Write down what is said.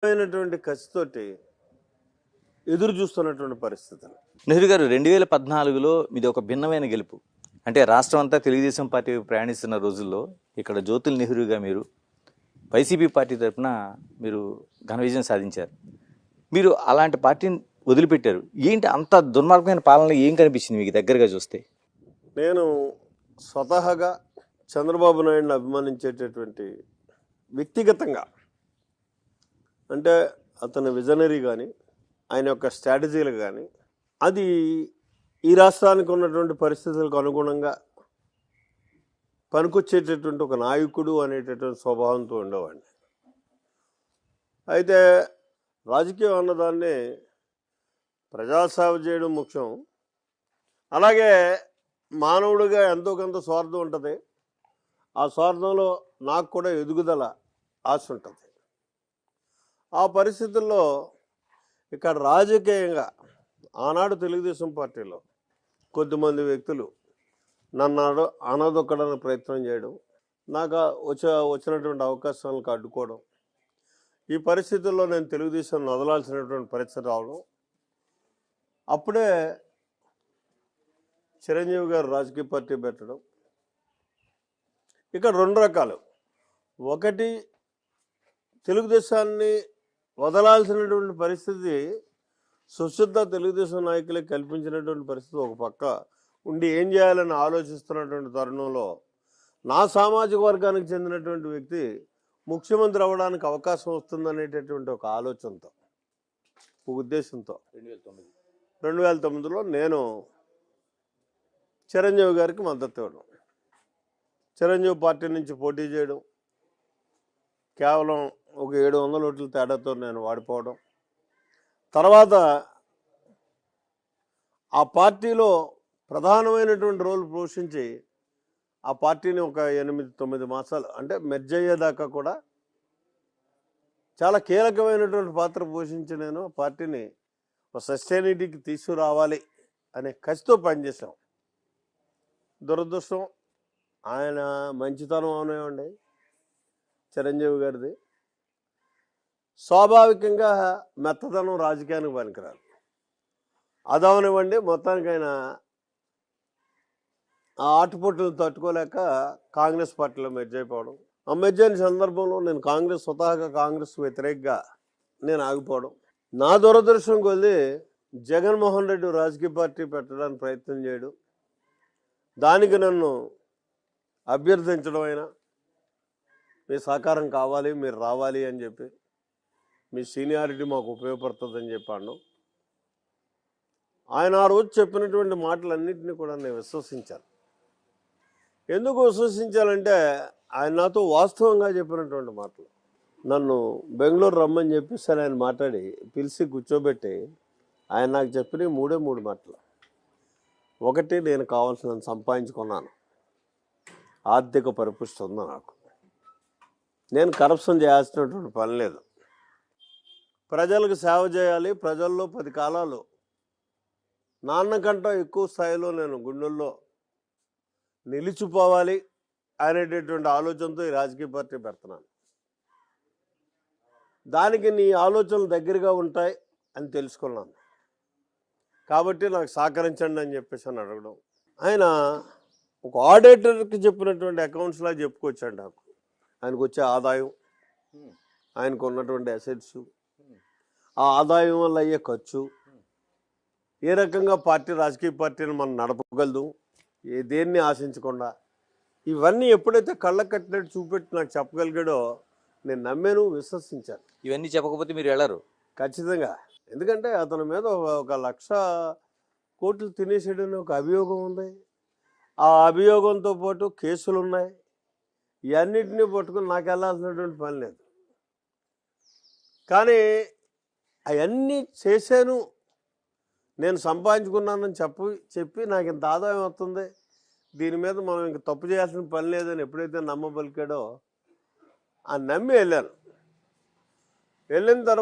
అయినటువంటి కసితోటి ఎదురు చూస్తున్నటువంటి పరిస్థితులు. నెహ్రూ గారు 2014లో మీది ఒక భిన్నమైన గెలుపు. అంటే రాష్ట్రం అంతా తెలుగుదేశం పార్టీ ప్రయాణిస్తున్న రోజుల్లో ఇక్కడ జ్యోతుల్ నెహ్రూగా మీరు వైసీపీ పార్టీ తరఫున మీరు ఘన విజయం సాధించారు. మీరు అలాంటి పార్టీని వదిలిపెట్టారు. ఏంటి అంత దుర్మార్గమైన పాలన ఏం కనిపించింది మీకు దగ్గరగా చూస్తే? నేను స్వతహాగా చంద్రబాబు నాయుడుని అభిమానించేటటువంటి వ్యక్తిగతంగా, అంటే అతని విజనరీ కానీ ఆయన యొక్క స్ట్రాటజీలు కానీ అది ఈ రాష్ట్రానికి ఉన్నటువంటి పరిస్థితులకు అనుగుణంగా పనికొచ్చేటటువంటి ఒక నాయకుడు అనేటటువంటి స్వభావంతో ఉండేవాడిని. అయితే రాజకీయం అన్నదాన్ని ప్రజాసేవ చేయడం ముఖ్యం, అలాగే మానవుడిగా ఎంతో కొంత స్వార్థం ఉంటుంది. ఆ స్వార్థంలో నాకు కూడా ఎదుగుదల ఆశ ఉంటుంది. ఆ పరిస్థితుల్లో ఇక్కడ రాజకీయంగా ఆనాడు తెలుగుదేశం పార్టీలో కొద్దిమంది వ్యక్తులు నన్ను అనదొక్కడానికి ప్రయత్నం చేయడం, నాకు వచ్చినటువంటి అవకాశాలకు అడ్డుకోవడం, ఈ పరిస్థితుల్లో నేను తెలుగుదేశాన్ని వదలాల్సినటువంటి పరిస్థితి రావడం. అప్పుడే చిరంజీవి గారు రాజకీయ పార్టీ పెట్టడం. ఇక్కడ రెండు రకాలు. ఒకటి, తెలుగుదేశాన్ని వదలాల్సినటువంటి పరిస్థితి సుశుద్ధ తెలుగుదేశం నాయకులే కల్పించినటువంటి పరిస్థితి ఒక పక్క ఉండి ఏం చేయాలని ఆలోచిస్తున్నటువంటి తరుణంలో నా సామాజిక వర్గానికి చెందినటువంటి వ్యక్తి ముఖ్యమంత్రి అవ్వడానికి అవకాశం వస్తుందనేటటువంటి ఒక ఆలోచనతో, ఒక ఉద్దేశంతో 2009లో నేను చిరంజీవి గారికి మద్దతు ఇవ్వడం, చిరంజీవి పార్టీ నుంచి పోటీ చేయడం, కేవలం ఒక 700 ఓట్ల తేడాతో నేను వాడిపోవడం, తర్వాత ఆ పార్టీలో ప్రధానమైనటువంటి రోల్ పోషించి ఆ పార్టీని ఒక 8-9 మాసాలు అంటే మెర్జ్ అయ్యేదాకా కూడా చాలా కీలకమైనటువంటి పాత్ర పోషించి నేను ఆ పార్టీని ఒక సస్టైనిటీకి తీసుకురావాలి అనే కసితో పనిచేశాం. దురదృష్టం ఆయన మంచితనం అవనివ్వండి, చిరంజీవి గారిది స్వాభావికంగా మెత్తదనం రాజకీయానికి పనికిరాదు, అదవనివ్వండి. మొత్తానికి ఆయన ఆ ఆటుపోట్లను తట్టుకోలేక కాంగ్రెస్ పార్టీలో మెర్జ్ అయిపోవడం. ఆ మెర్జ్ అయిన సందర్భంలో నేను స్వతహాగా కాంగ్రెస్ వ్యతిరేకంగా నేను ఆగిపోవడం. నా దురదృష్టం కొద్ది జగన్మోహన్ రెడ్డి రాజకీయ పార్టీ పెట్టడానికి ప్రయత్నం చేయడం, దానికి నన్ను అభ్యర్థించడం, అయినా మీ సహకారం కావాలి, మీరు రావాలి అని చెప్పి, మీ సీనియారిటీ మాకు ఉపయోగపడుతుందని చెప్పాను. ఆయన ఆ రోజు చెప్పినటువంటి మాటలన్నింటినీ కూడా నేను విశ్వసించాను. ఎందుకు విశ్వసించాలంటే ఆయన నాతో వాస్తవంగా చెప్పినటువంటి మాటలు. నన్ను బెంగళూరు రమ్మని చెప్పేసి ఆయన మాట్లాడి పిలిచి కూర్చోబెట్టి ఆయన నాకు చెప్పిన 3 మాటలు. ఒకటి, నేను కావాల్సినంత సంపాదించుకున్నాను, ఆర్థిక పరిపుష్టి ఉంది నాకు, నేను కరప్షన్ చేయాల్సినటువంటి పని లేదు, ప్రజలకు సేవ చేయాలి, ప్రజల్లో 10 కాలాలు నాన్నకంటే ఎక్కువ స్థాయిలో నేను గుండెల్లో నిలిచిపోవాలి అనేటటువంటి ఆలోచనతో ఈ రాజకీయ పార్టీ పెడుతున్నాను. దానికి నీ ఆలోచనలు దగ్గరగా ఉంటాయి అని తెలుసుకున్నాను, కాబట్టి నాకు సహకరించండి అని చెప్పేసి అని అడగడం. ఆయన ఒక ఆడిటర్కి చెప్పినటువంటి అకౌంట్స్లా చెప్పుకొచ్చాడు నాకు. ఆయనకు వచ్చే ఆదాయం, ఆయనకు ఉన్నటువంటి అసెట్స్, ఆ ఆదాయం వల్ల అయ్యే ఖర్చు, ఏ రకంగా రాజకీయ పార్టీని మనం నడపగలదు దేన్ని ఆశించకుండా, ఇవన్నీ ఎప్పుడైతే కళ్ళ కట్టినట్టు చూపెట్టి నాకు చెప్పగలిగాడో నేను నమ్మాను, విశ్వసించాను. ఇవన్నీ చెప్పకపోతే మీరు వెళ్ళరు ఖచ్చితంగా. ఎందుకంటే అతని మీద 1,00,000 కోట్లు తినేసాడని ఒక అభియోగం ఉంది. ఆ అభియోగంతో పాటు కేసులు ఉన్నాయి. ఇవన్నిటినీ పట్టుకుని నాకు వెళ్ళాల్సినటువంటి పని లేదు. కానీ అవన్నీ చేశాను, నేను సంపాదించుకున్నానని చెప్పి నాకు ఇంత ఆదాయం వస్తుంది, దీని మీద మనం ఇంక తప్పు చేయాల్సిన పని లేదని ఎప్పుడైతే నమ్మబలికాడో ఆ నమ్మి వెళ్ళాను. వెళ్ళిన తర్వాత